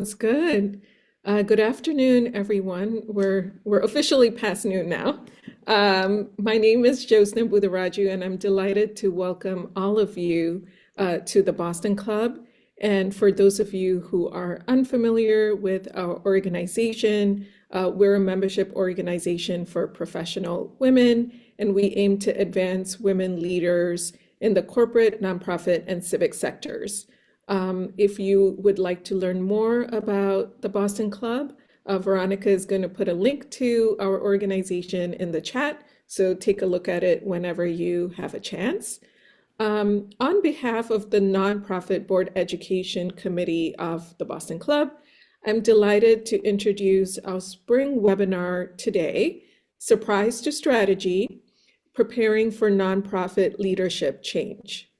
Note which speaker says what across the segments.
Speaker 1: It's good. Good afternoon, everyone. We're officially past noon now. My name is Josna Budharaju, and I'm delighted to welcome all of you to the Boston Club. And for those of you who are unfamiliar with our organization, we're a membership organization for professional women, and we aim to advance women leaders in the corporate, nonprofit, and civic sectors. If you would like to learn more about the Boston Club, Veronica is going to put a link to our organization in the chat, so take a look at it whenever you have a chance. On behalf of the Nonprofit Board Education Committee of the Boston Club, I'm delighted to introduce our spring webinar today, Surprise to Strategy, Preparing for Nonprofit Leadership Change.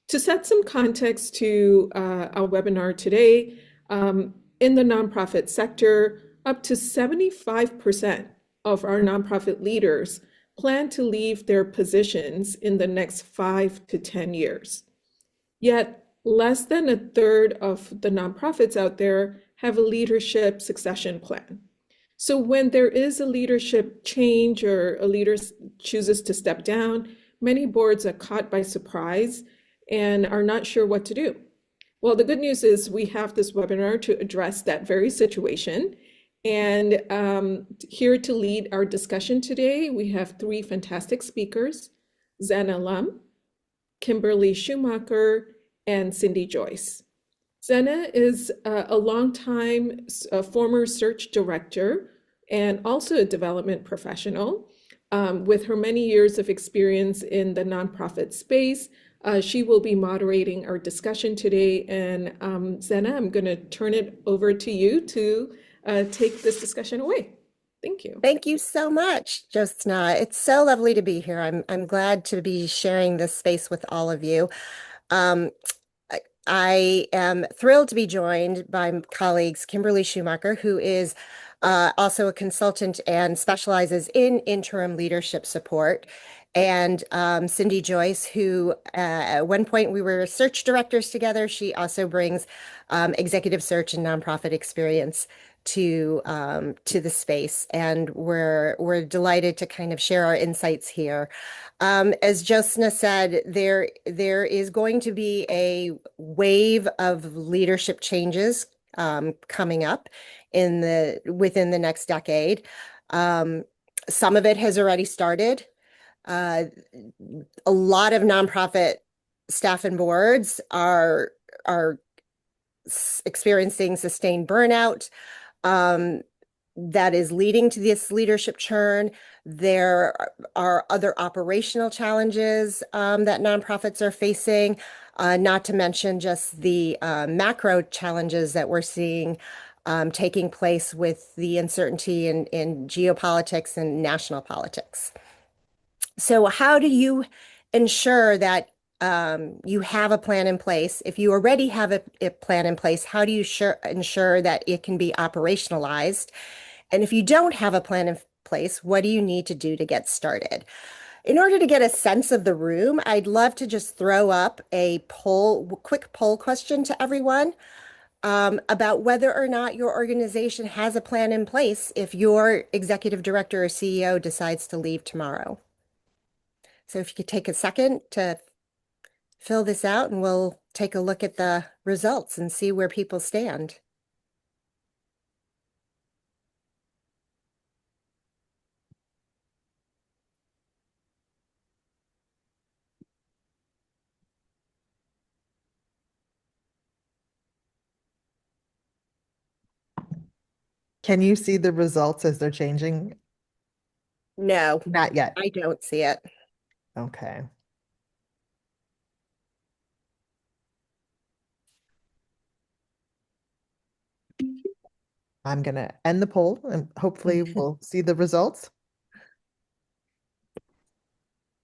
Speaker 1: To set some context to our webinar today, in the nonprofit sector, up to 75% of our nonprofit leaders plan to leave their positions in the next 5 to 10 years. Yet, less than a third of the nonprofits out there have a leadership succession plan. So when there is a leadership change or a leader chooses to step down, many boards are caught by surprise and are not sure what to do. Well, the good news is we have this webinar to address that very situation. And here to lead our discussion today, we have three fantastic speakers, Zana Lum, Kimberly Schumacher, and Cindy Joyce. Zana is a longtime former search director and also a development professional. With her many years of experience in the nonprofit space, she will be moderating our discussion today. And Zana, I'm going to turn it over to you to take this discussion away. Thank you.
Speaker 2: Thank you so much, Josna. It's so lovely to be here. I'm glad to be sharing this space with all of you. Um, I am thrilled to be joined by colleagues Kimberly Schumacher, who is also a consultant and specializes in interim leadership support, and Cindy Joyce, who at one point we were search directors together. She also brings executive search and nonprofit experience to the space, and we're delighted to kind of share our insights here. As Josna said, there is going to be a wave of leadership changes coming up within the next decade. Some of it has already started. Uh, a lot of nonprofit staff and boards are experiencing sustained burnout. That is leading to this leadership churn. There are other operational challenges that nonprofits are facing, not to mention just the macro challenges that we're seeing taking place with the uncertainty in geopolitics and national politics. So how do you ensure that you have a plan in place? If you already have a plan in place, how do you ensure that it can be operationalized? And if you don't have a plan in place, what do you need to do to get started? In order to get a sense of the room, I'd love to just throw up a quick poll question to everyone about whether or not your organization has a plan in place if your executive director or CEO decides to leave tomorrow. So if you could take a second to fill this out, and we'll take a look at the results and see where people stand.
Speaker 3: Can you see the results as they're changing?
Speaker 2: No,
Speaker 3: Not yet.
Speaker 2: I don't see it.
Speaker 3: Okay. I'm going to end the poll and hopefully we'll see the results.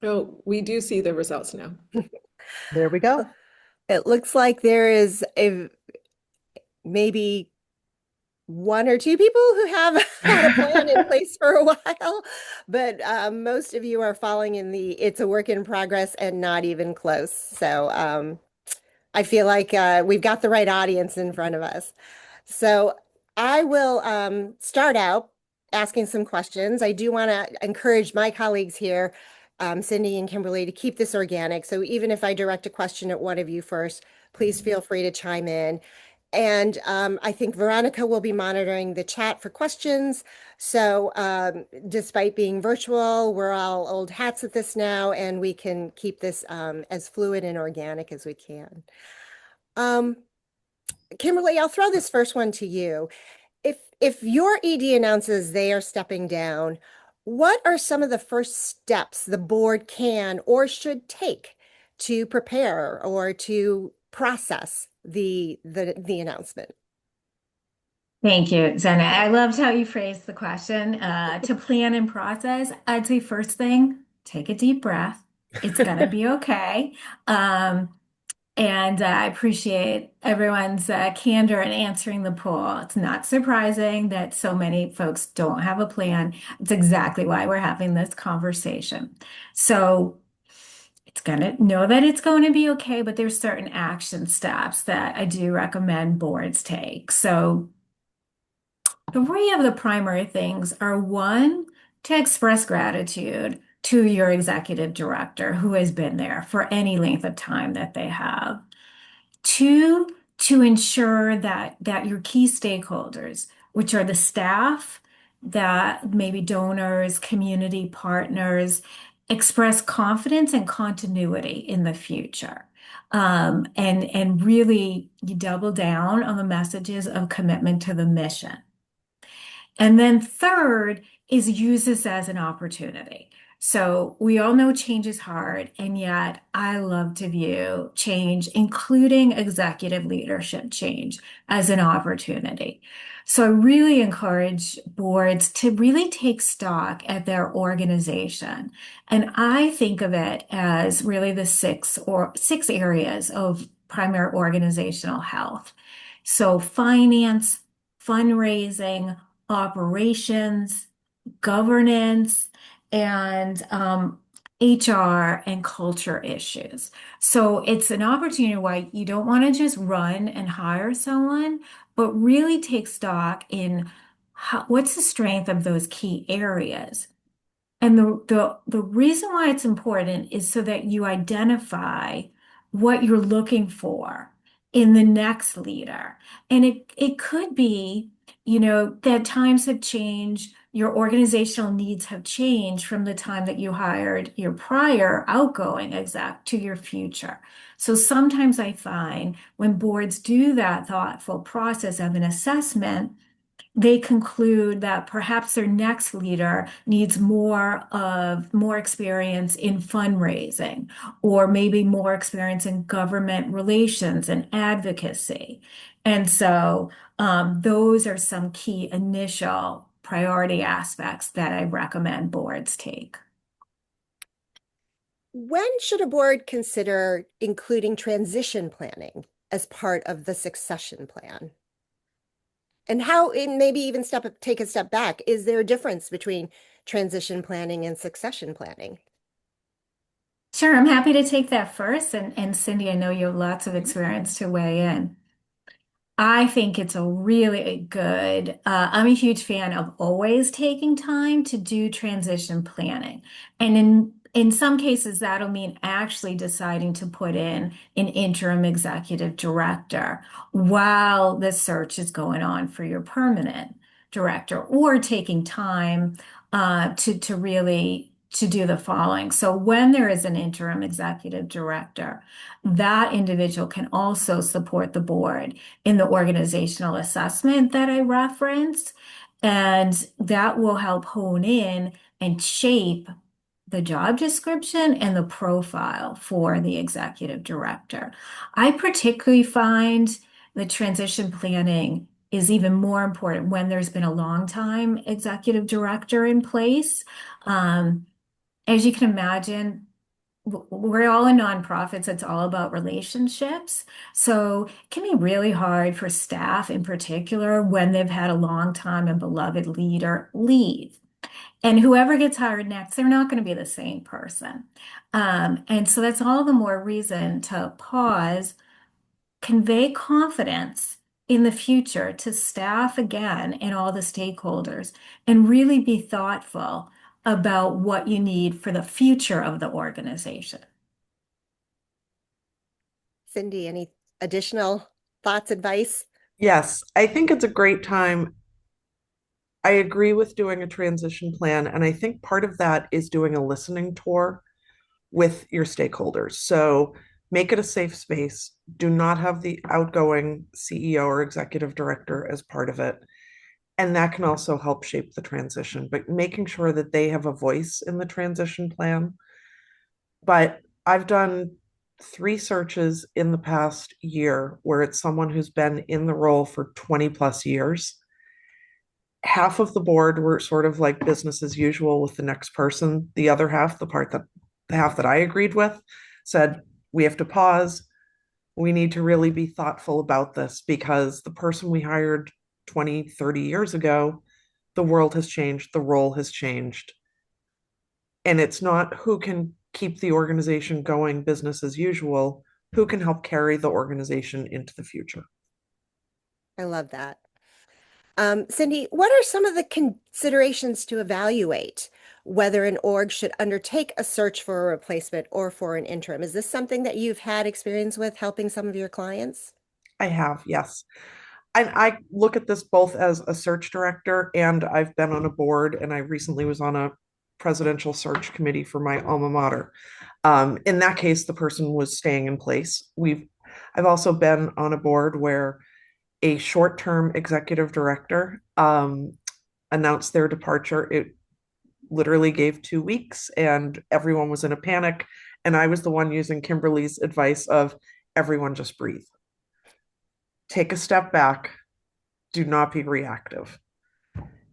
Speaker 1: Oh, we do see the results now.
Speaker 3: There we go.
Speaker 2: It looks like there is maybe one or two people who have had a plan in place for a while, but most of you are falling in it's a work in progress and not even close. So I feel like we've got the right audience in front of us. So I will start out asking some questions. I do want to encourage my colleagues here, Cindy and Kimberly, to keep this organic. So even if I direct a question at one of you first, please feel free to chime in. And I think Veronica will be monitoring the chat for questions. So despite being virtual, we're all old hats at this now, and we can keep this as fluid and organic as we can. Um, Kimberly, I'll throw this first one to you. If your ED announces they are stepping down, what are some of the first steps the board can or should take to prepare or to process the announcement?
Speaker 4: Thank you, Zena. I loved how you phrased the question. To plan and process, I'd say first thing, take a deep breath. It's gonna be okay. Um, and I appreciate everyone's candor in answering the poll. It's not surprising that so many folks don't have a plan. It's exactly why we're having this conversation. So it's gonna know that it's going to be okay, but there's certain action steps that I do recommend boards take. So three of the primary things are one, to express gratitude to your executive director who has been there for any length of time that they have. Two, to ensure that your key stakeholders, which are the staff, that maybe donors, community partners, express confidence and continuity in the future. And really you double down on the messages of commitment to the mission. And then third is use this as an opportunity. So we all know change is hard, and yet I love to view change, including executive leadership change, as an opportunity. So I really encourage boards to really take stock at their organization. And I think of it as really the six areas of primary organizational health. So finance, fundraising, operations, governance, and HR and culture issues. So it's an opportunity why you don't want to just run and hire someone, but really take stock in what's the strength of those key areas. And the reason why it's important is so that you identify what you're looking for in the next leader. And it could be, that times have changed, your organizational needs have changed from the time that you hired your prior outgoing exec to your future. So sometimes I find when boards do that thoughtful process of an assessment, they conclude that perhaps their next leader needs more experience in fundraising, or maybe more experience in government relations and advocacy. And so those are some key initial priority aspects that I recommend boards take.
Speaker 2: When should a board consider including transition planning as part of the succession plan? And maybe even take a step back, is there a difference between transition planning and succession planning?
Speaker 4: Sure, I'm happy to take that first. And Cindy, I know you have lots of experience to weigh in. I think it's a really good, I'm a huge fan of always taking time to do transition planning. And in some cases, that'll mean actually deciding to put in an interim executive director while the search is going on for your permanent director, or taking time to really to do the following. So when there is an interim executive director, that individual can also support the board in the organizational assessment that I referenced, and that will help hone in and shape the job description and the profile for the executive director. I particularly find the transition planning is even more important when there's been a long time executive director in place. As you can imagine, we're all in nonprofits. It's all about relationships. So it can be really hard for staff in particular when they've had a long time and beloved leader leave. And whoever gets hired next, they're not going to be the same person. And so that's all the more reason to pause, convey confidence in the future to staff again and all the stakeholders and really be thoughtful about what you need for the future of the organization.
Speaker 2: Cindy, any additional thoughts, advice?
Speaker 3: Yes, I think it's a great time. I agree with doing a transition plan, and I think part of that is doing a listening tour with your stakeholders. So make it a safe space. Do not have the outgoing CEO or executive director as part of it. And that can also help shape the transition, but making sure that they have a voice in the transition plan. But I've done 3 searches in the past year where it's someone who's been in the role for 20 plus years. Half of the board were sort of like business as usual with the next person. The other half, the half that I agreed with, said, we have to pause. We need to really be thoughtful about this because the person we hired 20, 30 years ago, the world has changed, the role has changed. And it's not who can keep the organization going business as usual, who can help carry the organization into the future.
Speaker 2: I love that. Cindy, what are some of the considerations to evaluate whether an org should undertake a search for a replacement or for an interim? Is this something that you've had experience with helping some of your clients?
Speaker 3: I have, yes. And I look at this both as a search director and I've been on a board and I recently was on a presidential search committee for my alma mater. In that case, the person was staying in place. I've also been on a board where a short-term executive director announced their departure. It literally gave 2 weeks and everyone was in a panic. And I was the one using Kimberly's advice of everyone just breathe. Take a step back. Do not be reactive.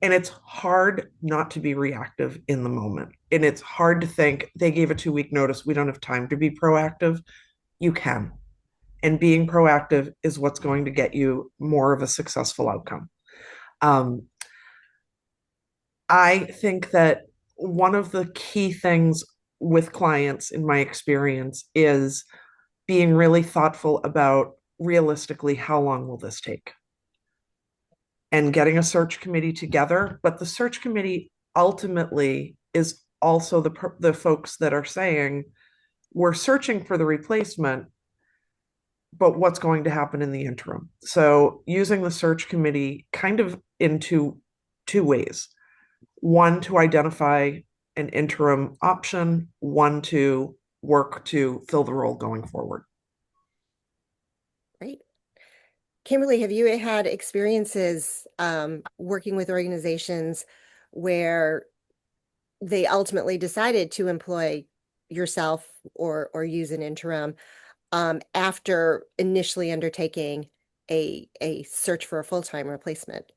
Speaker 3: And it's hard not to be reactive in the moment. And it's hard to think they gave a 2 week notice. We don't have time to be proactive. You can. And being proactive is what's going to get you more of a successful outcome. I think that one of the key things with clients, in my experience, is being really thoughtful about realistically how long will this take and getting a search committee together. But the search committee ultimately is also the folks that are saying, we're searching for the replacement, but what's going to happen in the interim? So using the search committee kind of into 2 ways. One, to identify an interim option, one to work to fill the role going forward.
Speaker 2: Great. Kimberly, have you had experiences working with organizations where they ultimately decided to employ yourself or use an interim after initially undertaking a search for a full-time replacement?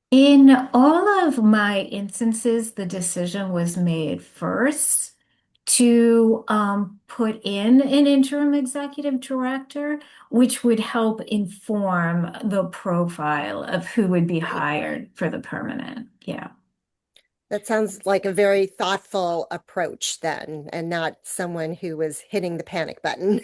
Speaker 4: In all of my instances, the decision was made first to put in an interim executive director, which would help inform the profile of who would be hired for the permanent. Yeah.
Speaker 2: That sounds like a very thoughtful approach then, and not someone who was hitting the panic button.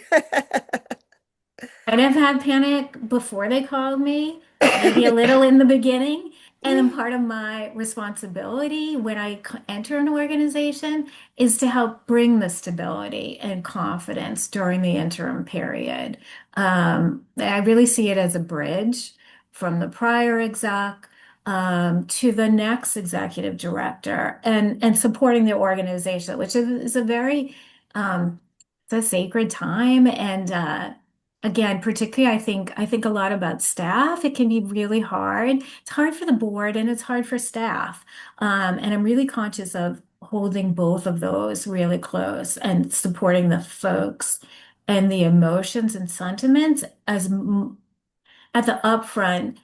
Speaker 4: I'd have had panic before they called me, maybe a little in the beginning. And then part of my responsibility when I enter an organization is to help bring the stability and confidence during the interim period. I really see it as a bridge from the prior exec to the next executive director and supporting the organization, which is a very it's a sacred time and again, particularly I think a lot about staff. It can be really hard. It's hard for the board and it's hard for staff. And I'm really conscious of holding both of those really close and supporting the folks and the emotions and sentiments at the upfront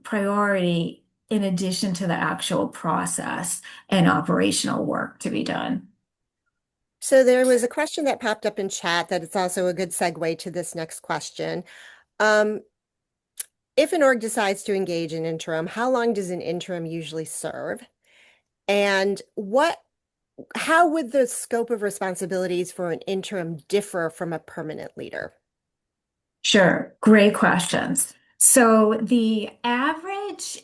Speaker 4: priority in addition to the actual process and operational work to be done.
Speaker 2: So there was a question that popped up in chat that it's also a good segue to this next question. Um, if an org decides to engage in interim, how long does an interim usually serve? And how would the scope of responsibilities for an interim differ from a permanent leader?
Speaker 4: Sure, great questions. So the average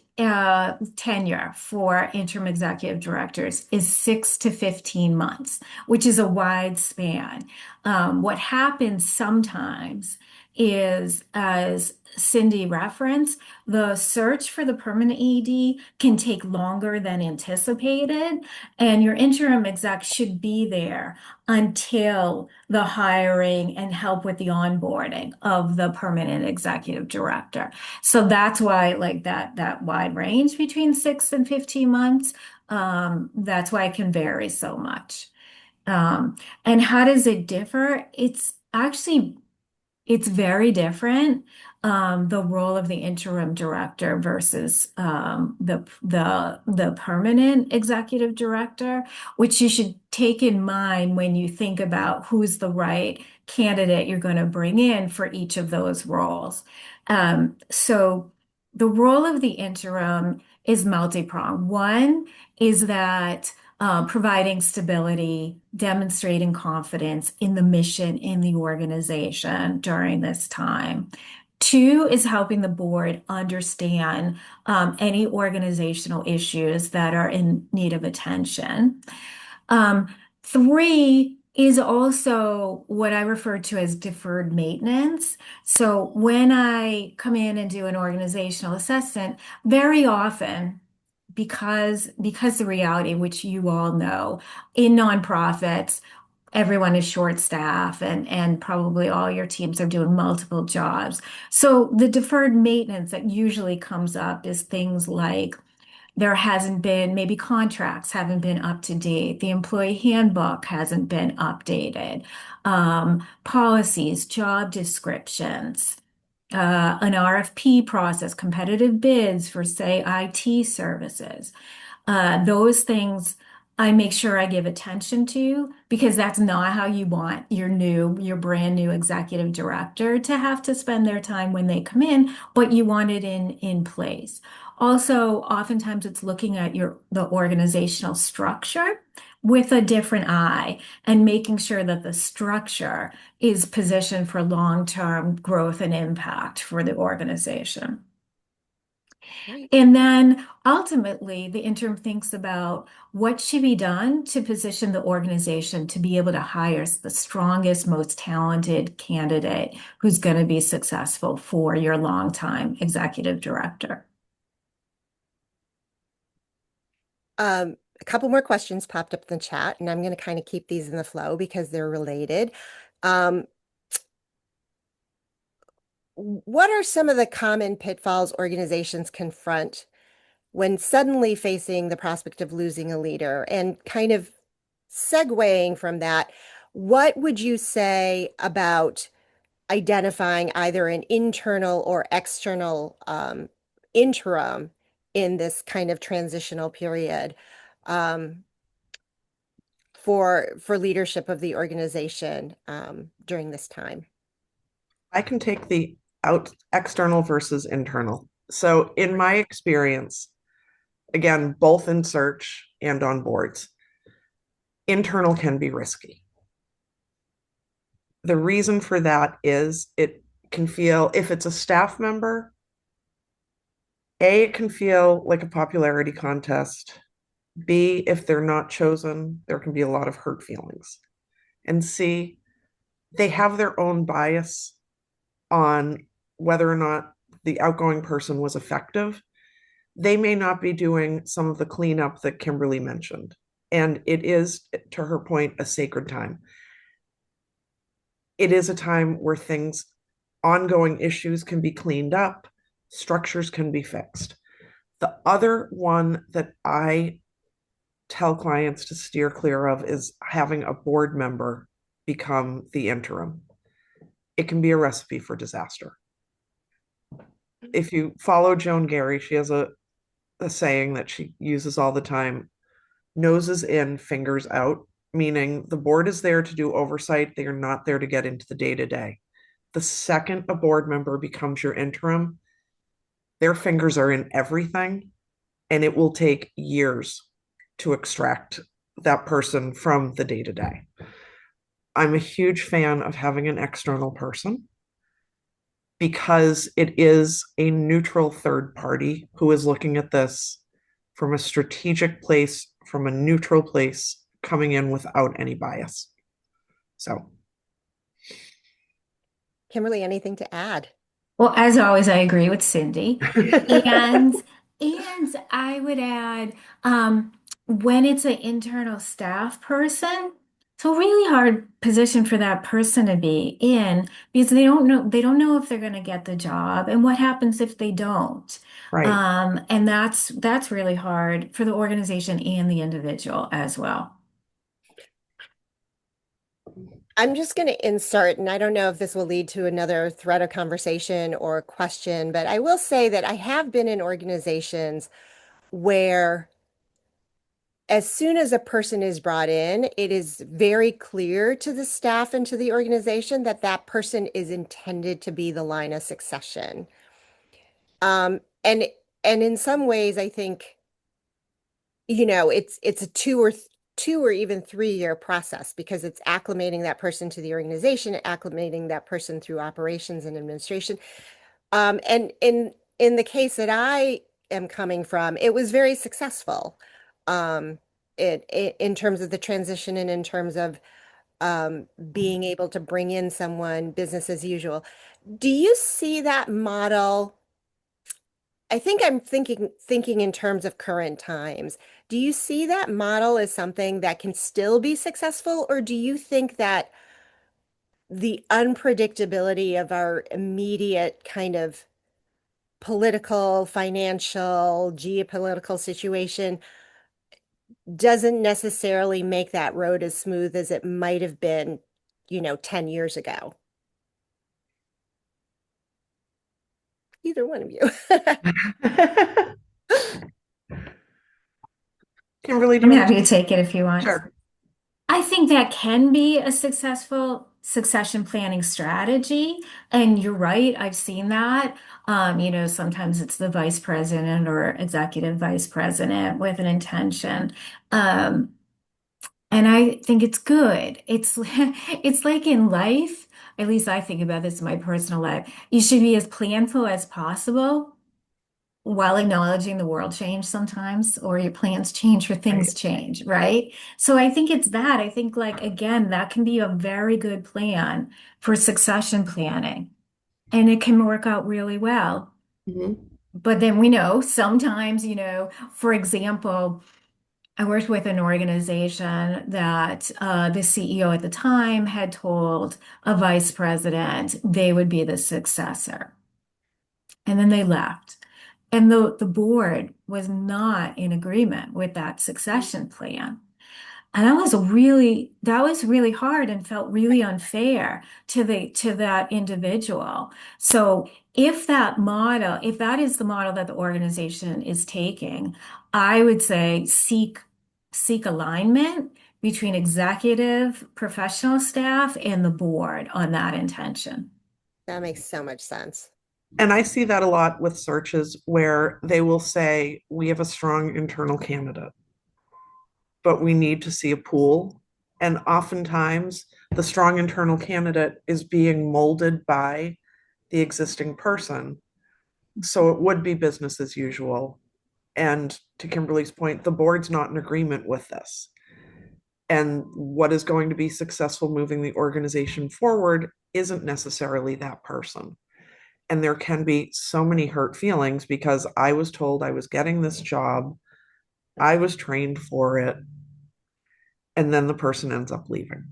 Speaker 4: tenure for interim executive directors is 6 to 15 months, which is a wide span. What happens sometimes is, as Cindy referenced, the search for the permanent ED can take longer than anticipated, and your interim exec should be there until the hiring and help with the onboarding of the permanent executive director. So that's why like that wide range between 6 and 15 months, that's why it can vary so much. And how does it differ? It's very different. The role of the interim director versus the permanent executive director, which you should take in mind when you think about who's the right candidate you're going to bring in for each of those roles. So the role of the interim is multi-pronged. One is that providing stability, demonstrating confidence in the mission in the organization during this time. Two is helping the board understand any organizational issues that are in need of attention. Three is also what I refer to as deferred maintenance. So when I come in and do an organizational assessment, very often, because the reality, which you all know, in nonprofits, everyone is short staff and probably all your teams are doing multiple jobs. So the deferred maintenance that usually comes up is things like there hasn't been, maybe contracts haven't been up to date, the employee handbook hasn't been updated, policies, job descriptions, an RFP process, competitive bids for, say, IT services. Those things I make sure I give attention to because that's not how you want your brand new executive director to have to spend their time when they come in, but you want it in place. Also, oftentimes it's looking at the organizational structure with a different eye and making sure that the structure is positioned for long-term growth and impact for the organization.
Speaker 2: Right.
Speaker 4: And then ultimately, the interim thinks about what should be done to position the organization to be able to hire the strongest, most talented candidate who's going to be successful for your longtime executive director.
Speaker 2: A couple more questions popped up in the chat, and I'm going to kind of keep these in the flow because they're related. What are some of the common pitfalls organizations confront when suddenly facing the prospect of losing a leader? And kind of segueing from that, what would you say about identifying either an internal or external interim in this kind of transitional period for leadership of the organization during this time?
Speaker 3: I can take the external versus internal. So, in my experience, again, both in search and on boards, internal can be risky. The reason for that is it can feel, if it's a staff member, A, it can feel like a popularity contest. B, if they're not chosen, there can be a lot of hurt feelings. And C, they have their own bias on whether or not the outgoing person was effective. They may not be doing some of the cleanup that Kimberly mentioned. And it is, to her point, a sacred time. It is a time where ongoing issues can be cleaned up, structures can be fixed. The other one that I tell clients to steer clear of is having a board member become the interim. It can be a recipe for disaster. If you follow Joan Gary, she has a saying that she uses all the time: noses in, fingers out, meaning the board is there to do oversight. They are not there to get into the day to day. The second a board member becomes your interim, their fingers are in everything, and it will take years to extract that person from the day to day. I'm a huge fan of having an external person. because it is a neutral third party who is looking at this from a strategic place, from a neutral place, coming in without any bias. So,
Speaker 2: Kimberly, anything to add?
Speaker 4: Well, as always, I agree with Cindy. And and I would add, when it's an internal staff person, it's a really hard position for that person to be in because they don't know if they're going to get the job and what happens if they don't.
Speaker 3: right.
Speaker 4: And that's really hard for the organization and the individual as well.
Speaker 2: I'm just going to insert, and I don't know if this will lead to another thread of conversation or question, but I will say that I have been in organizations where as soon as a person is brought in, it is very clear to the staff and to the organization that that person is intended to be the line of succession. Um, and and in some ways, I think, it's a 2 or even 3 year process because it's acclimating that person to the organization, acclimating that person through operations and administration. And in the case that I am coming from, it was very successful. It in terms of the transition and in terms of being able to bring in someone business as usual. Do you see that model? I think I'm thinking in terms of current times. Do you see that model as something that can still be successful, or do you think that the unpredictability of our immediate kind of political, financial, geopolitical situation doesn't necessarily make that road as smooth as it might have been, 10 years ago? Either one of you.
Speaker 3: Kimberly, do
Speaker 4: I'm
Speaker 3: you want
Speaker 4: happy
Speaker 3: to?
Speaker 4: to take it if you want.
Speaker 3: Sure.
Speaker 4: I think that can be a successful succession planning strategy. And you're right, I've seen that. Sometimes it's the vice president or executive vice president with an intention. Um, and I think it's good. It's it's like in life, at least I think about this in my personal life. You should be as planful as possible while acknowledging the world change sometimes, or your plans change or things
Speaker 3: Right.
Speaker 4: change, right? So I think it's that. I think, like, again, that can be a very good plan for succession planning, and it can work out really well.
Speaker 3: Mhm.
Speaker 4: But then we know sometimes, for example, I worked with an organization that the CEO at the time had told a vice president they would be the successor. And then they left. And the board was not in agreement with that succession plan. And that was really hard and felt really unfair to that individual. So if that is the model that the organization is taking, I would say seek alignment between executive professional staff and the board on that intention.
Speaker 2: That makes so much sense.
Speaker 3: And I see that a lot with searches where they will say, we have a strong internal candidate, but we need to see a pool. And oftentimes, the strong internal candidate is being molded by the existing person. So it would be business as usual. And to Kimberly's point, the board's not in agreement with this. And what is going to be successful moving the organization forward isn't necessarily that person. And there can be so many hurt feelings because I was told I was getting this job, I was trained for it, and then the person ends up leaving.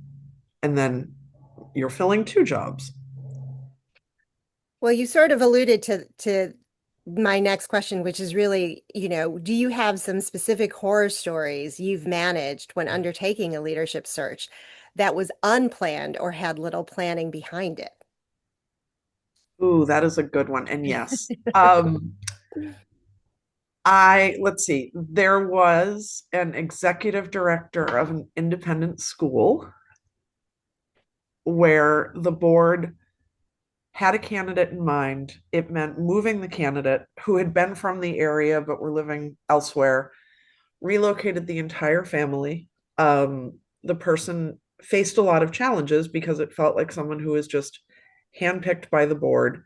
Speaker 3: And then you're filling two jobs.
Speaker 2: Well, you sort of alluded to my next question, which is really, do you have some specific horror stories you've managed when undertaking a leadership search that was unplanned or had little planning behind it?
Speaker 3: Ooh, that is a good one. And yes, let's see, there was an executive director of an independent school where the board had a candidate in mind. It meant moving the candidate who had been from the area but were living elsewhere, relocated the entire family. The person faced a lot of challenges because it felt like someone who was just handpicked by the board.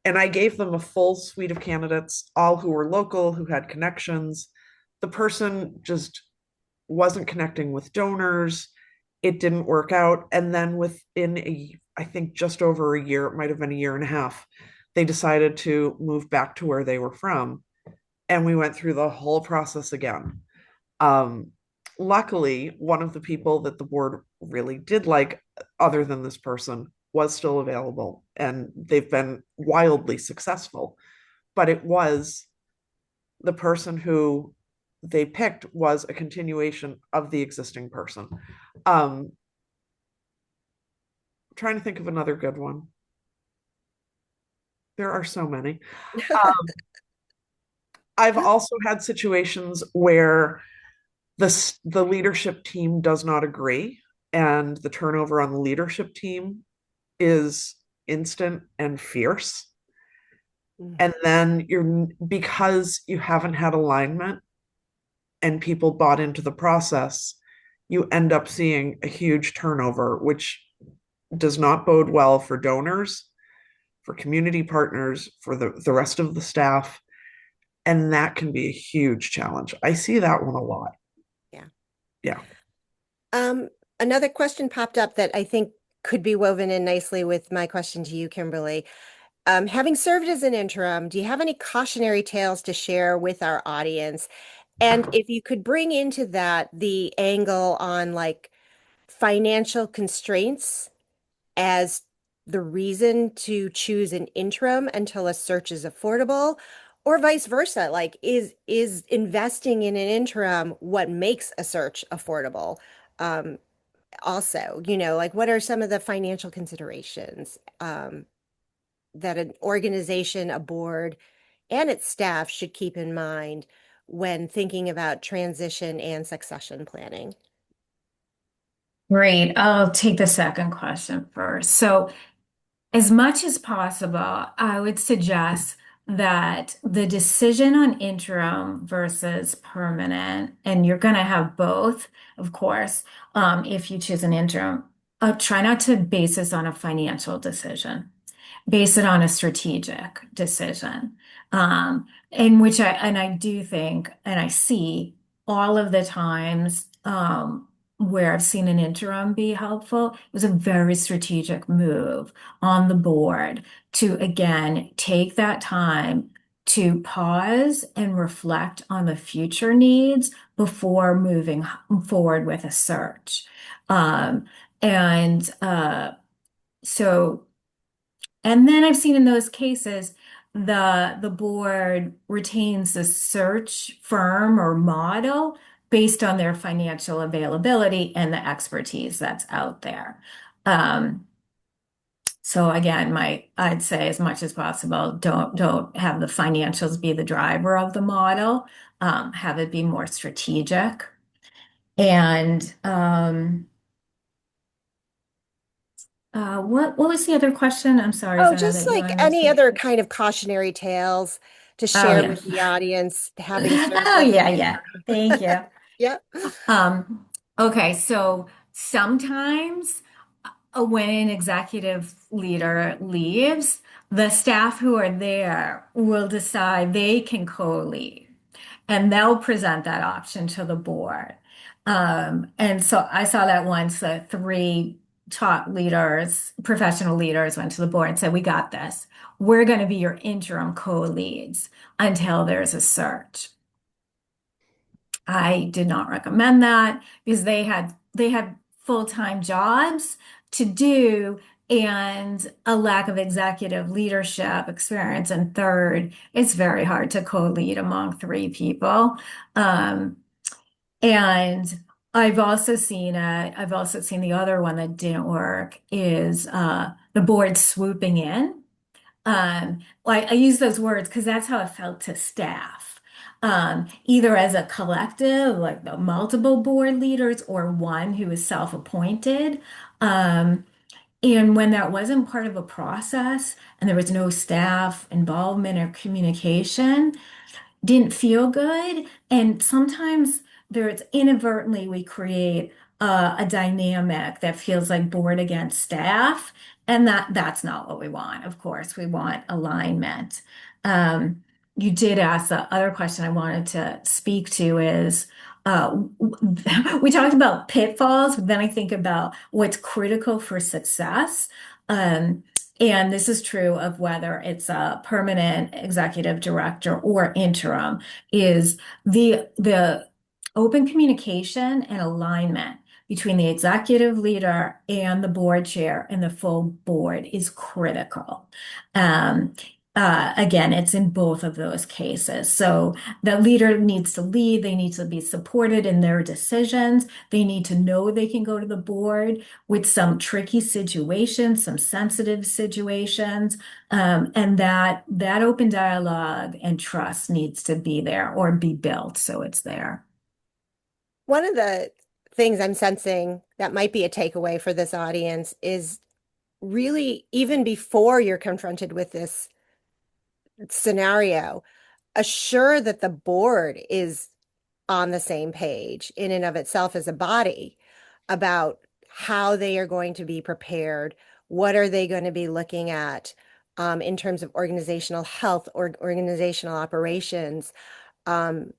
Speaker 3: And I gave them a full suite of candidates, all who were local, who had connections. The person just wasn't connecting with donors. It didn't work out. And then within I think just over a year, it might have been a year and a half, they decided to move back to where they were from. And we went through the whole process again. Um, Luckily, one of the people that the board really did like, other than this person, was still available, and they've been wildly successful. But it was the person who they picked was a continuation of the existing person. Trying to think of another good one. There are so many. I've also had situations where the leadership team does not agree, and the turnover on the leadership team is instant and fierce. And then because you haven't had alignment and people bought into the process, you end up seeing a huge turnover, which does not bode well for donors, for community partners, for the rest of the staff. And that can be a huge challenge. I see that one a lot.
Speaker 2: Yeah.
Speaker 3: Yeah.
Speaker 2: Another question popped up that I think could be woven in nicely with my question to you, Kimberly. Having served as an interim, do you have any cautionary tales to share with our audience? And if you could bring into that the angle on like financial constraints as the reason to choose an interim until a search is affordable, or vice versa, like is investing in an interim what makes a search affordable? Also, like what are some of the financial considerations that an organization, a board, and its staff should keep in mind when thinking about transition and succession planning?
Speaker 4: Great. I'll take the second question first. So, as much as possible, I would suggest that the decision on interim versus permanent, and you're going to have both, of course, if you choose an interim, try not to base this on a financial decision. Base it on a strategic decision, in which I do think, and I see all of the times where I've seen an interim be helpful. It was a very strategic move on the board to again take that time to pause and reflect on the future needs before moving forward with a search. And so and then I've seen in those cases the board retains the search firm or model based on their financial availability and the expertise that's out there. So again, I'd say as much as possible, don't have the financials be the driver of the model. Have it be more strategic. And what was the other question? I'm sorry,
Speaker 2: Oh,
Speaker 4: Zena,
Speaker 2: just
Speaker 4: that you
Speaker 2: like
Speaker 4: wanted
Speaker 2: any
Speaker 4: to.
Speaker 2: other kind of cautionary tales to
Speaker 4: Oh
Speaker 2: share
Speaker 4: yeah.
Speaker 2: with the audience, having served
Speaker 4: Oh
Speaker 2: as
Speaker 4: yeah,
Speaker 2: an
Speaker 4: yeah. Thank you.
Speaker 2: yeah.
Speaker 4: Um, okay, so sometimes when an executive leader leaves, the staff who are there will decide they can co-lead and they'll present that option to the board. And so I saw that once the three top leaders, professional leaders, went to the board and said, "We got this. We're going to be your interim co-leads until there's a search." I did not recommend that because they had full-time jobs to do and a lack of executive leadership experience. And third, it's very hard to co-lead among three people. Um, and I've also seen the other one that didn't work is the board swooping in. Like I use those words because that's how it felt to staff. Either as a collective, like the multiple board leaders, or one who is self-appointed. Um, and when that wasn't part of a process and there was no staff involvement or communication, didn't feel good. And sometimes there's inadvertently we create a dynamic that feels like board against staff. And that's not what we want. Of course, we want alignment. Um, you did ask the other question I wanted to speak to is we talked about pitfalls, but then I think about what's critical for success. Um, and this is true of whether it's a permanent executive director or interim, is the open communication and alignment between the executive leader and the board chair and the full board is critical. Um, again, it's in both of those cases. So the leader needs to lead, they need to be supported in their decisions, they need to know they can go to the board with some tricky situations, some sensitive situations, and that open dialogue and trust needs to be there or be built so it's there.
Speaker 2: One of the things I'm sensing that might be a takeaway for this audience is really, even before you're confronted with this scenario, assure that the board is on the same page in and of itself as a body about how they are going to be prepared, what are they going to be looking at in terms of organizational health or organizational operations, um,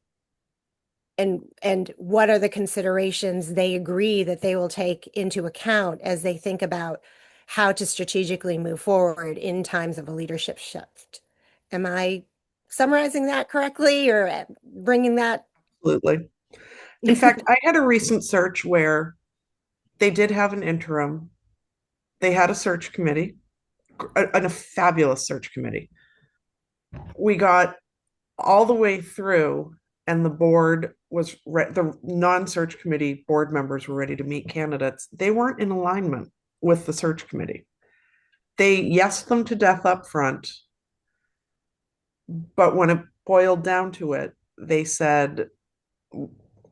Speaker 2: and what are the considerations they agree that they will take into account as they think about how to strategically move forward in times of a leadership shift. Am I summarizing that correctly or bringing that?
Speaker 3: Absolutely. In fact, I had a recent search where they did have an interim. They had a search committee, a fabulous search committee. We got all the way through, and the board was the non-search committee board members were ready to meet candidates. They weren't in alignment with the search committee. They yesed them to death up front, but when it boiled down to it, they said,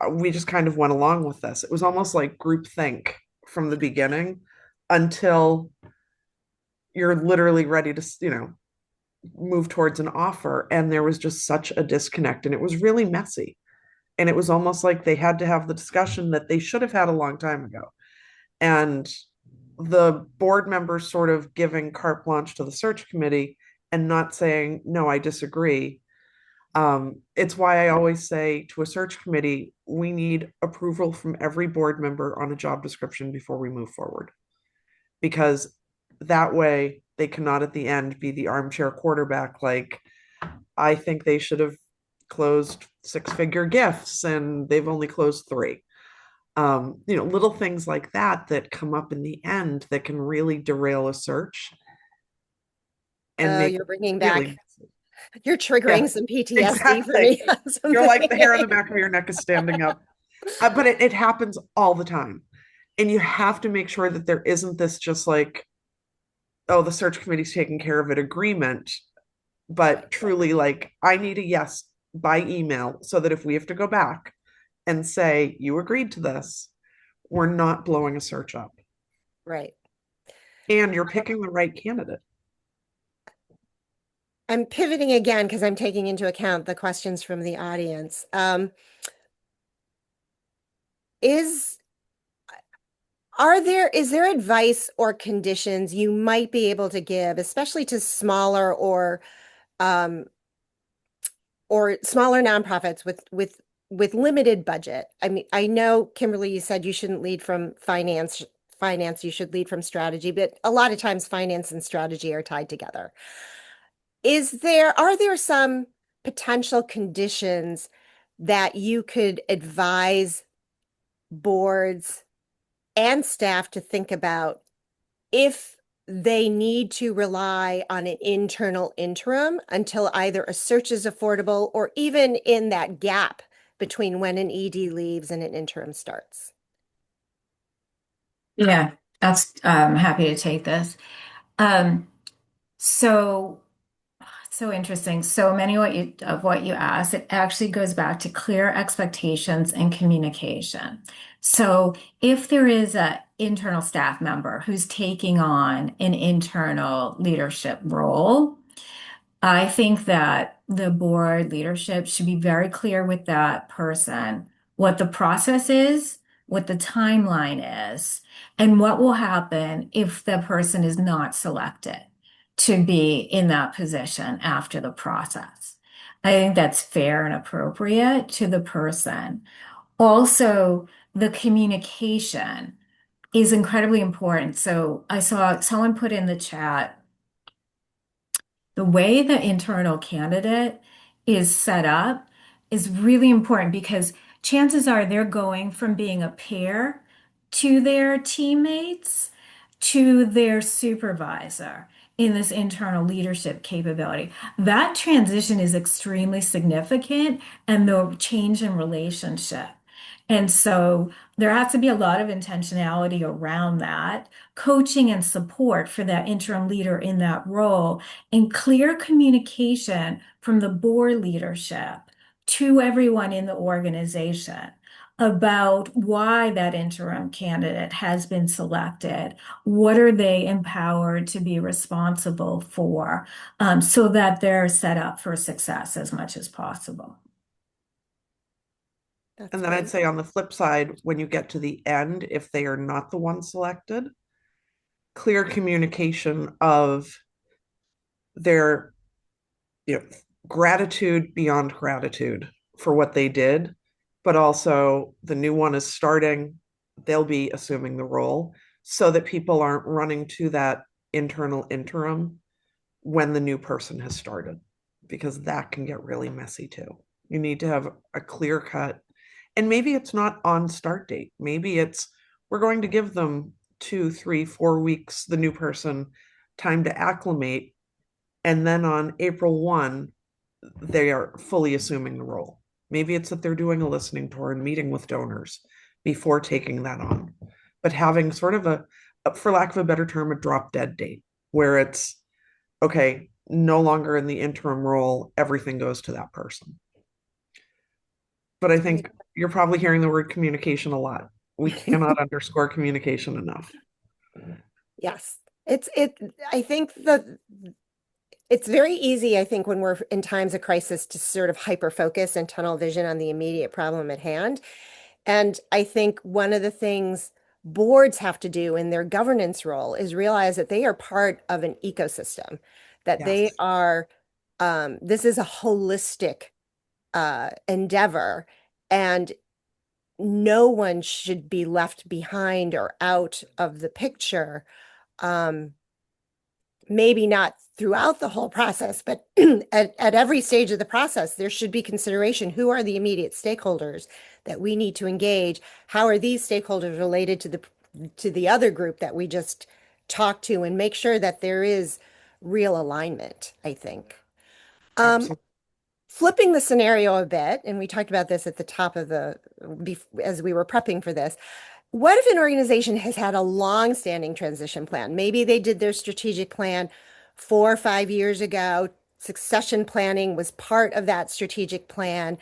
Speaker 3: we just kind of went along with this. It was almost like groupthink from the beginning until you're literally ready to, move towards an offer. And there was just such a disconnect, and it was really messy. And it was almost like they had to have the discussion that they should have had a long time ago. And the board members sort of giving carte blanche to the search committee and not saying, no, I disagree. It's why I always say to a search committee, we need approval from every board member on a job description before we move forward. Because that way they cannot at the end be the armchair quarterback. Like, I think they should have closed 6-figure gifts and they've only closed 3. Little things like that that come up in the end that can really derail a search and make
Speaker 2: You're bringing
Speaker 3: really
Speaker 2: back, you're triggering some PTSD for
Speaker 3: exactly.
Speaker 2: me.
Speaker 3: You're like the hair on the back of your neck is standing up. But it happens all the time. And you have to make sure that there isn't this just like, oh, the search committee's taking care of it agreement, but truly like, I need a yes by email so that if we have to go back and say, you agreed to this, we're not blowing a search up.
Speaker 2: Right.
Speaker 3: And you're picking the right candidate.
Speaker 2: I'm pivoting again because I'm taking into account the questions from the audience. Is there advice or conditions you might be able to give, especially to smaller or smaller nonprofits with limited budget? I mean, I know, Kimberly, you said you shouldn't lead from finance, you should lead from strategy, but a lot of times finance and strategy are tied together. Are there some potential conditions that you could advise boards and staff to think about if they need to rely on an internal interim until either a search is affordable or even in that gap between when an ED leaves and an interim starts?
Speaker 4: Yeah, that's happy to take this. Um, so so interesting. So many of what you asked, it actually goes back to clear expectations and communication. So if there is a internal staff member who's taking on an internal leadership role, I think that the board leadership should be very clear with that person what the process is, what the timeline is, and what will happen if the person is not selected to be in that position after the process. I think that's fair and appropriate to the person. Also, the communication is incredibly important. So I saw someone put in the chat, the way the internal candidate is set up is really important because chances are they're going from being a peer to their teammates to their supervisor in this internal leadership capability. That transition is extremely significant and the change in relationship. And so there has to be a lot of intentionality around that, coaching and support for that interim leader in that role, and clear communication from the board leadership to everyone in the organization about why that interim candidate has been selected. What are they empowered to be responsible for, so that they're set up for success as much as possible.
Speaker 2: That's
Speaker 3: And then I'd
Speaker 2: great.
Speaker 3: say on the flip side, when you get to the end, if they are not the one selected, clear communication of their, you know, gratitude beyond gratitude for what they did, but also the new one is starting, they'll be assuming the role so that people aren't running to that internal interim when the new person has started, because that can get really messy too. You need to have a clear cut, and maybe it's not on start date. Maybe it's we're going to give them 2, 3, 4 weeks, the new person, time to acclimate. And then on April 1, they are fully assuming the role. Maybe it's that they're doing a listening tour and meeting with donors before taking that on, but having sort of for lack of a better term, a drop dead date where it's okay, no longer in the interim role, everything goes to that person. But I think you're probably hearing the word communication a lot. We cannot underscore communication enough.
Speaker 2: Yes. I think it's very easy, I think, when we're in times of crisis to sort of hyper focus and tunnel vision on the immediate problem at hand. And I think one of the things boards have to do in their governance role is realize that they are part of an ecosystem, that they
Speaker 3: Yes.
Speaker 2: are, this is a holistic endeavor, and no one should be left behind or out of the picture. Maybe not throughout the whole process, but at every stage of the process, there should be consideration. Who are the immediate stakeholders that we need to engage? How are these stakeholders related to the other group that we just talked to, and make sure that there is real alignment, I think.
Speaker 3: Absolutely.
Speaker 2: Flipping the scenario a bit, and we talked about this at the top of as we were prepping for this. What if an organization has had a long-standing transition plan? Maybe they did their strategic plan 4 or 5 years ago. Succession planning was part of that strategic plan,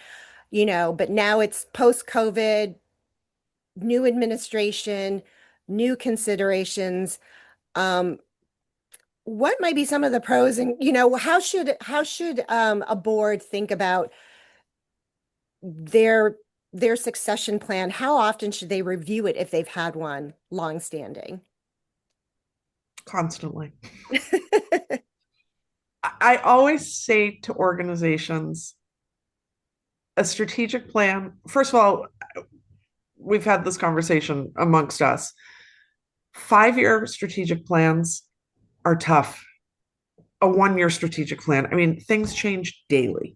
Speaker 2: but now it's post-COVID, new administration, new considerations. What might be some of the pros, and how should a board think about their succession plan? How often should they review it if they've had one long-standing?
Speaker 3: Constantly. I always say to organizations, a strategic plan, first of all, we've had this conversation amongst us. 5-year strategic plans are tough. A 1-year strategic plan, I mean, things change daily.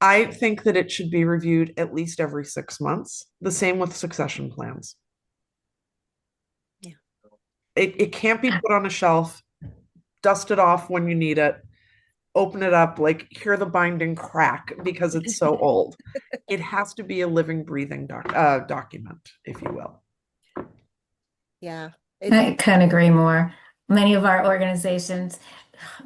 Speaker 3: I think that it should be reviewed at least every 6 months. The same with succession plans.
Speaker 2: Yeah.
Speaker 3: It can't be put on a shelf, dust it off when you need it, open it up, like hear the binding crack because it's so old. It has to be a living, breathing document, if you will.
Speaker 2: Yeah.
Speaker 4: I couldn't agree more. Many of our organizations,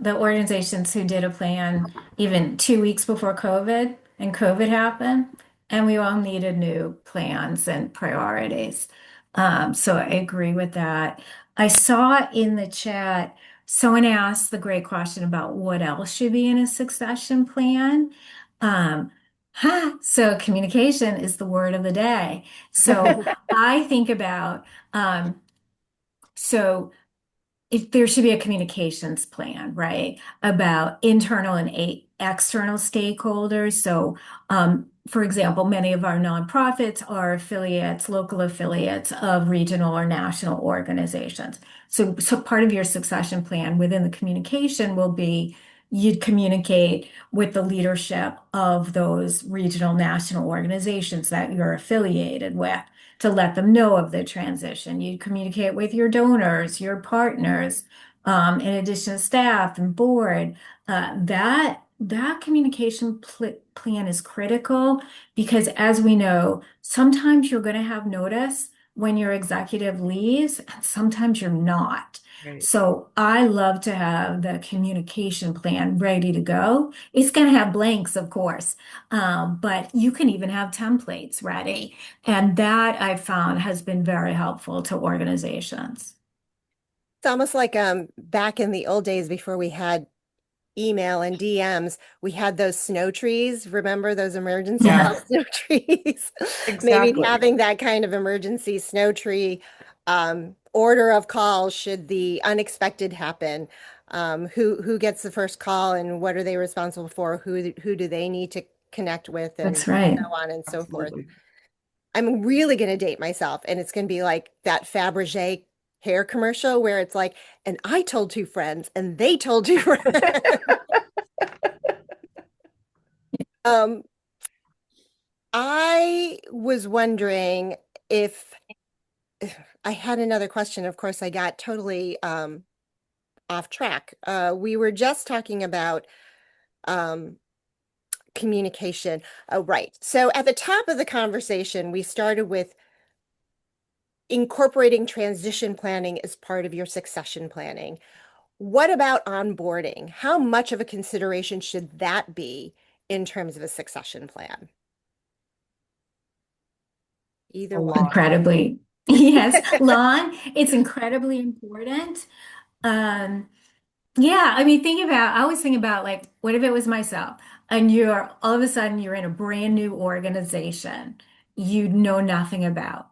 Speaker 4: the organizations who did a plan even 2 weeks before COVID, and COVID happened, and we all needed new plans and priorities. So I agree with that. I saw in the chat, someone asked the great question about what else should be in a succession plan. Um, So communication is the word of the day. So I think about, so if there should be a communications plan, right, about internal and external stakeholders. So, for example, many of our nonprofits are affiliates, local affiliates of regional or national organizations. So part of your succession plan within the communication will be you'd communicate with the leadership of those regional national organizations that you're affiliated with to let them know of the transition. You communicate with your donors, your partners, in addition to staff and board. That communication plan is critical because, as we know, sometimes you're going to have notice when your executive leaves, and sometimes you're not.
Speaker 3: Right.
Speaker 4: So I love to have the communication plan ready to go. It's going to have blanks, of course, but you can even have templates ready. And that I found has been very helpful to organizations.
Speaker 2: It's almost like back in the old days before we had email and DMs, we had those snow trees. Remember those emergency
Speaker 4: Yeah.
Speaker 2: call snow trees? Maybe
Speaker 3: Exactly.
Speaker 2: having that kind of emergency snow tree order of calls should the unexpected happen. Who gets the first call and what are they responsible for? Who do they need to connect with and
Speaker 4: That's right.
Speaker 2: so on and so forth.
Speaker 3: Absolutely.
Speaker 2: I'm really going to date myself, and it's going to be like that Fabergé hair commercial where it's like, and I told two friends, and they told two friends. Um, I was wondering if I had another question. Of course, I got totally off track. We were just talking about um, communication. Oh, right. So at the top of the conversation, we started with incorporating transition planning as part of your succession planning. What about onboarding? How much of a consideration should that be in terms of a succession plan?
Speaker 3: A
Speaker 2: Either one.
Speaker 3: lot.
Speaker 4: Incredibly. Yes, Lon, it's incredibly important. Um, yeah, I mean, I always think about like, what if it was myself and you're all of a sudden you're in a brand new organization you know nothing about.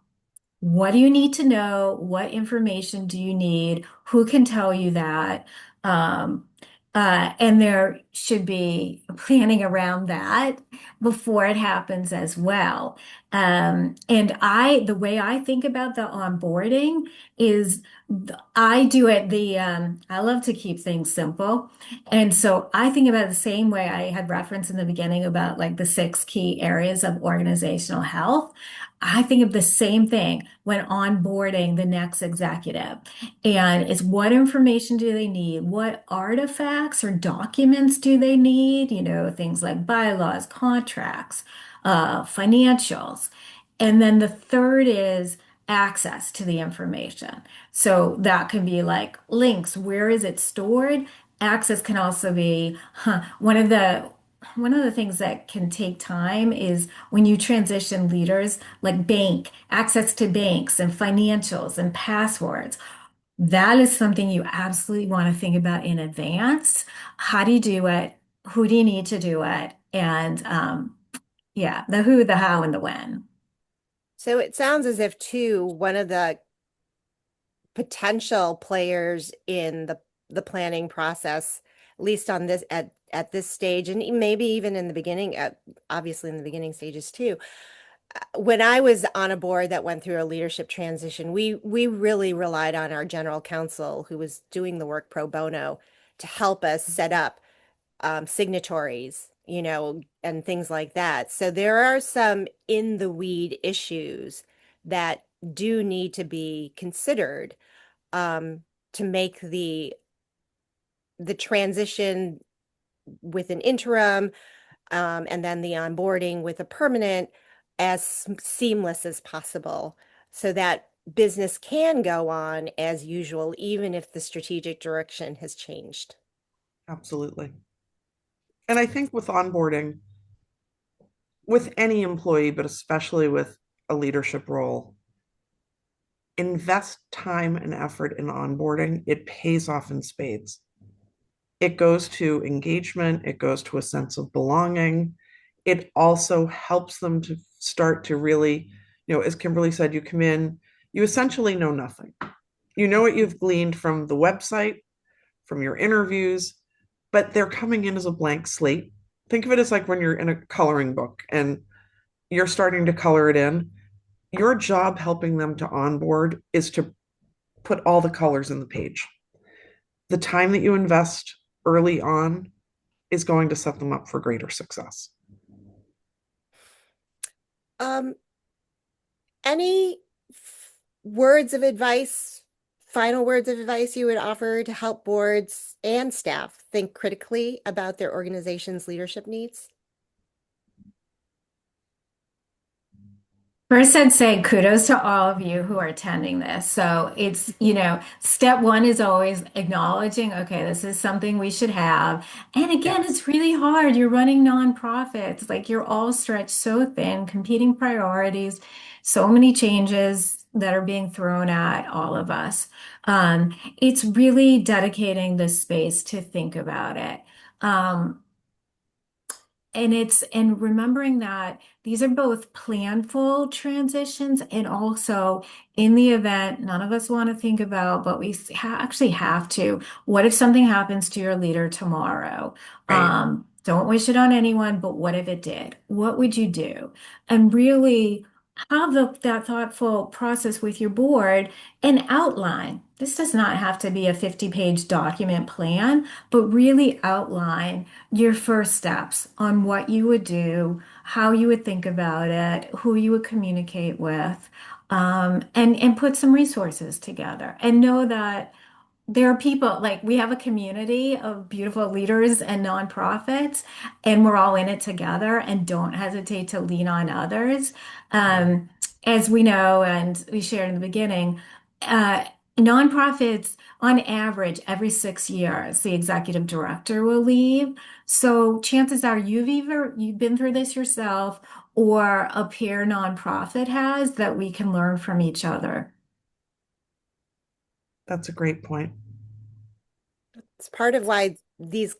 Speaker 4: What do you need to know? What information do you need? Who can tell you that? Um, and there should be planning around that before it happens as well. The way I think about the onboarding is I do it I love to keep things simple. And so I think about it the same way I had referenced in the beginning about like the 6 key areas of organizational health. I think of the same thing when onboarding the next executive. And it's what information do they need? What artifacts or documents do they need? You know, things like bylaws, contracts, financials. And then the third is access to the information. So that can be like links. Where is it stored? Access can also be one of the things that can take time is when you transition leaders, like access to banks and financials and passwords. That is something you absolutely want to think about in advance. How do you do it? Who do you need to do it? And yeah, the who, the how, and the when.
Speaker 2: So it sounds as if too, one of the potential players in the planning process, at least on this at this stage, and maybe even in the beginning, obviously in the beginning stages too. When I was on a board that went through a leadership transition, we really relied on our general counsel who was doing the work pro bono to help us set up signatories, you know, and things like that. So there are some in the weed issues that do need to be considered to make the transition with an interim and then the onboarding with a permanent as seamless as possible so that business can go on as usual, even if the strategic direction has changed.
Speaker 3: Absolutely. And I think with onboarding, with any employee, but especially with a leadership role, invest time and effort in onboarding. It pays off in spades. It goes to engagement, it goes to a sense of belonging, it also helps them to start to really, as Kimberly said, you come in, you essentially know nothing. You know what you've gleaned from the website, from your interviews, but they're coming in as a blank slate. Think of it as like when you're in a coloring book and you're starting to color it in. Your job helping them to onboard is to put all the colors in the page. The time that you invest early on is going to set them up for greater success.
Speaker 2: Um, any words of advice, final words of advice you would offer to help boards and staff think critically about their organization's leadership needs?
Speaker 4: First, I'd say kudos to all of you who are attending this. So it's, step one is always acknowledging, okay, this is something we should have. And again,
Speaker 3: Yes.
Speaker 4: it's really hard. You're running nonprofits, like you're all stretched so thin, competing priorities, so many changes that are being thrown at all of us. It's really dedicating the space to think about it. Um, and remembering that these are both planful transitions and also in the event none of us want to think about, but we actually have to. What if something happens to your leader tomorrow?
Speaker 3: Right.
Speaker 4: Don't wish it on anyone, but what if it did? What would you do? And really have that thoughtful process with your board and outline. This does not have to be a 50-page document plan, but really outline your first steps on what you would do, how you would think about it, who you would communicate with, and put some resources together. And know that there are people, like we have a community of beautiful leaders and nonprofits, and we're all in it together, and don't hesitate to lean on others. As we know, and we shared in the beginning, uh, nonprofits, on average, every 6 years, the executive director will leave. So chances are you've been through this yourself, or a peer nonprofit has, that we can learn from each other.
Speaker 3: That's a great point.
Speaker 2: It's part of why this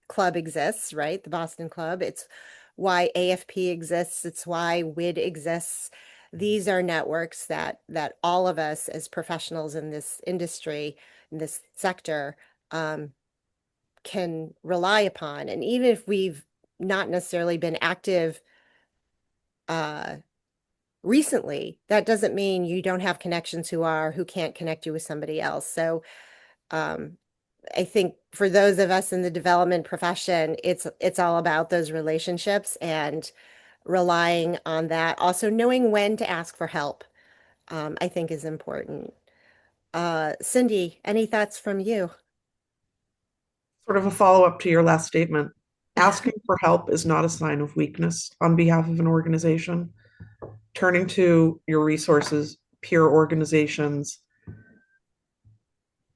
Speaker 2: club exists, right? The Boston Club. It's why AFP exists. It's why WID exists. These are networks that all of us as professionals in this industry, in this sector, can rely upon. And even if we've not necessarily been active recently, that doesn't mean you don't have connections who can't connect you with somebody else. So I think for those of us in the development profession, it's all about those relationships and relying on that. Also knowing when to ask for help, I think is important. Cindy, any thoughts from you?
Speaker 3: Sort of a follow-up to your last statement. Asking for help is not a sign of weakness on behalf of an organization. Turning to your resources, peer organizations,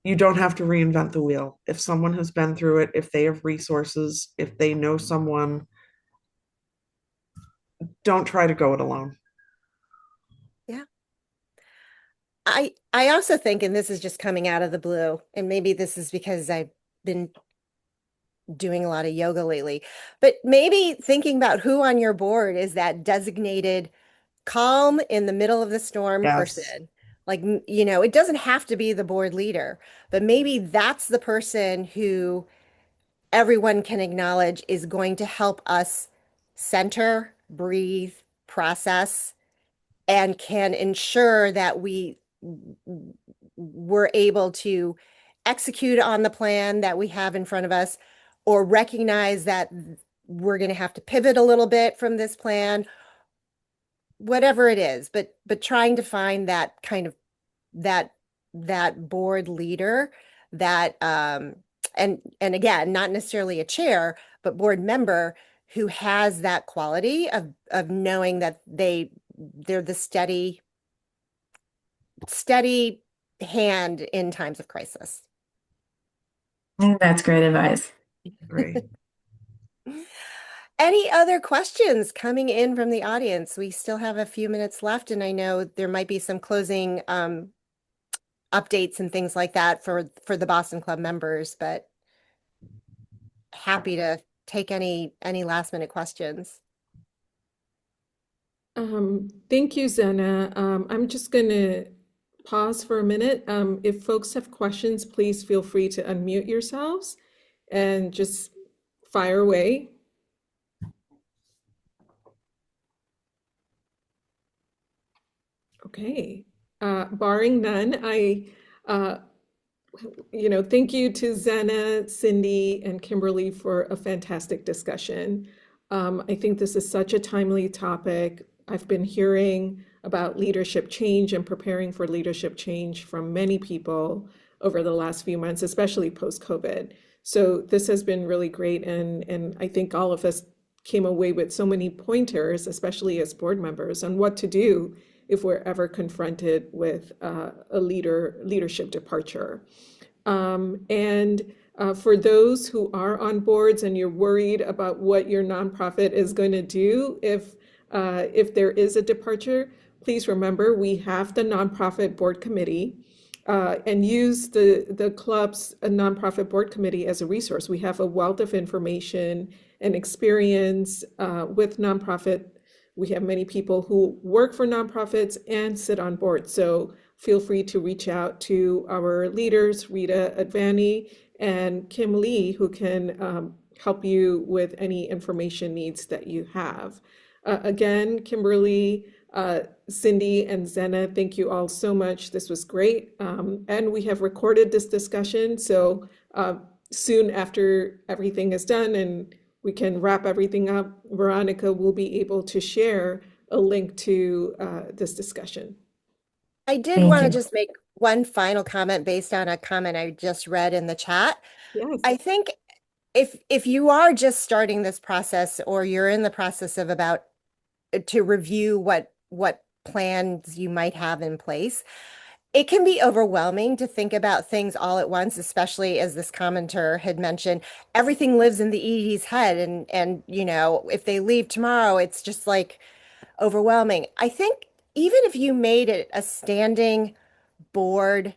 Speaker 3: you don't have to reinvent the wheel. If someone has been through it, if they have resources, if they know someone, don't try to go it alone.
Speaker 2: Yeah. I also think, and this is just coming out of the blue, and maybe this is because I've been doing a lot of yoga lately, but maybe thinking about who on your board is that designated calm in the middle of the storm
Speaker 3: Yes.
Speaker 2: person. Like, it doesn't have to be the board leader, but maybe that's the person who everyone can acknowledge is going to help us center, breathe, process, and can ensure that we're able to execute on the plan that we have in front of us, or recognize that we're going to have to pivot a little bit from this plan, whatever it is, but trying to find that kind of that board leader that and again, not necessarily a chair, but board member who has that quality of knowing that they're the steady hand in times of crisis.
Speaker 4: I think that's great advice.
Speaker 3: Great.
Speaker 2: Any other questions coming in from the audience? We still have a few minutes left, and I know there might be some closing updates and things like that for the Boston Club members, but happy to take any last minute questions.
Speaker 1: Thank you, Zena. I'm just going to pause for a minute. If folks have questions, please feel free to unmute yourselves and just fire away. Okay. Barring none, thank you to Zena, Cindy, and Kimberly for a fantastic discussion. I think this is such a timely topic. I've been hearing about leadership change and preparing for leadership change from many people over the last few months, especially post-COVID. So this has been really great, and I think all of us came away with so many pointers, especially as board members, on what to do if we're ever confronted with a leadership departure. For those who are on boards and you're worried about what your nonprofit is going to do if there is a departure, please remember we have the nonprofit board committee, and use the club's nonprofit board committee as a resource. We have a wealth of information and experience with nonprofit. We have many people who work for nonprofits and sit on boards. So feel free to reach out to our leaders, Rita Advani and Kim Lee, who can help you with any information needs that you have. Again, Kimberly, Cindy, and Zena, thank you all so much. This was great. And we have recorded this discussion. So soon after everything is done and we can wrap everything up, Veronica will be able to share a link to this discussion.
Speaker 2: I did
Speaker 4: Thank
Speaker 2: want to
Speaker 4: you.
Speaker 2: just make one final comment based on a comment I just read in the chat.
Speaker 1: Yes.
Speaker 2: I think if you are just starting this process or you're in the process of about to review what plans you might have in place, it can be overwhelming to think about things all at once, especially as this commenter had mentioned, everything lives in the ED's head, and if they leave tomorrow, it's just like overwhelming. I think even if you made it a standing board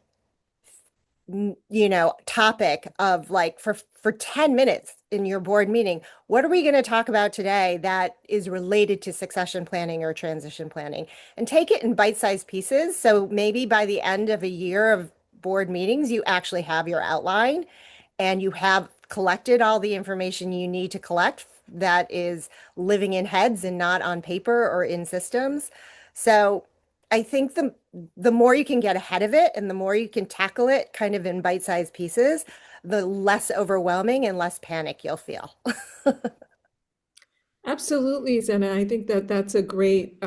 Speaker 2: topic of like for 10 minutes in your board meeting, what are we going to talk about today that is related to succession planning or transition planning, and take it in bite-sized pieces. So maybe by the end of a year of board meetings, you actually have your outline and you have collected all the information you need to collect that is living in heads and not on paper or in systems. So I think the more you can get ahead of it and the more you can tackle it kind of in bite-sized pieces, the less overwhelming and less panic you'll feel.
Speaker 1: Absolutely, Zena. I think that that's a great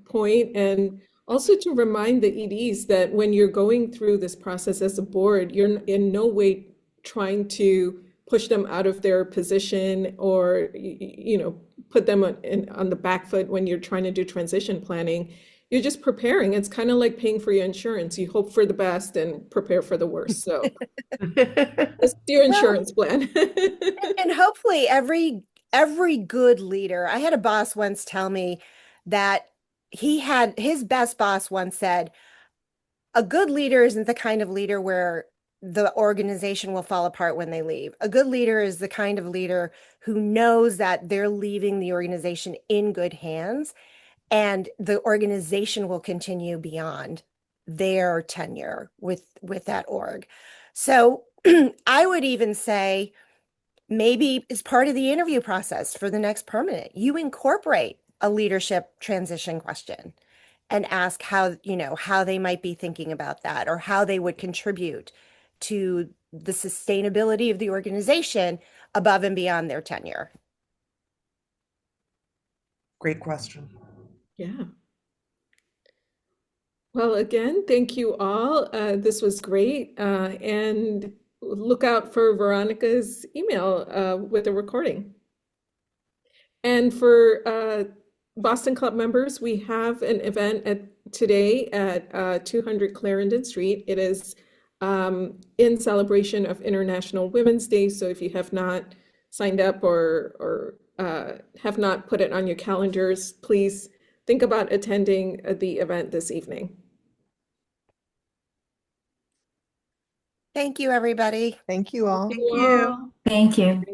Speaker 1: point. And also to remind the EDs that when you're going through this process as a board, you're in no way trying to push them out of their position or put them on the back foot when you're trying to do transition planning. You're just preparing. It's kind of like paying for your insurance. You hope for the best and prepare for the worst. So it's your insurance plan.
Speaker 2: And hopefully every good leader, I had a boss once tell me that his best boss once said, a good leader isn't the kind of leader where the organization will fall apart when they leave. A good leader is the kind of leader who knows that they're leaving the organization in good hands, and the organization will continue beyond their tenure with that org. So I would even say maybe as part of the interview process for the next permanent, you incorporate a leadership transition question and ask how they might be thinking about that or how they would contribute to the sustainability of the organization above and beyond their tenure.
Speaker 3: Great question.
Speaker 1: Yeah. Well, again, thank you all. This was great. And look out for Veronica's email with a recording. And for Boston Club members, we have an event today at 200 Clarendon Street. It is in celebration of International Women's Day. So if you have not signed up or have not put it on your calendars, please think about attending the event this evening.
Speaker 2: Thank you, everybody.
Speaker 5: Thank you all.
Speaker 3: Thank you.
Speaker 4: Thank you.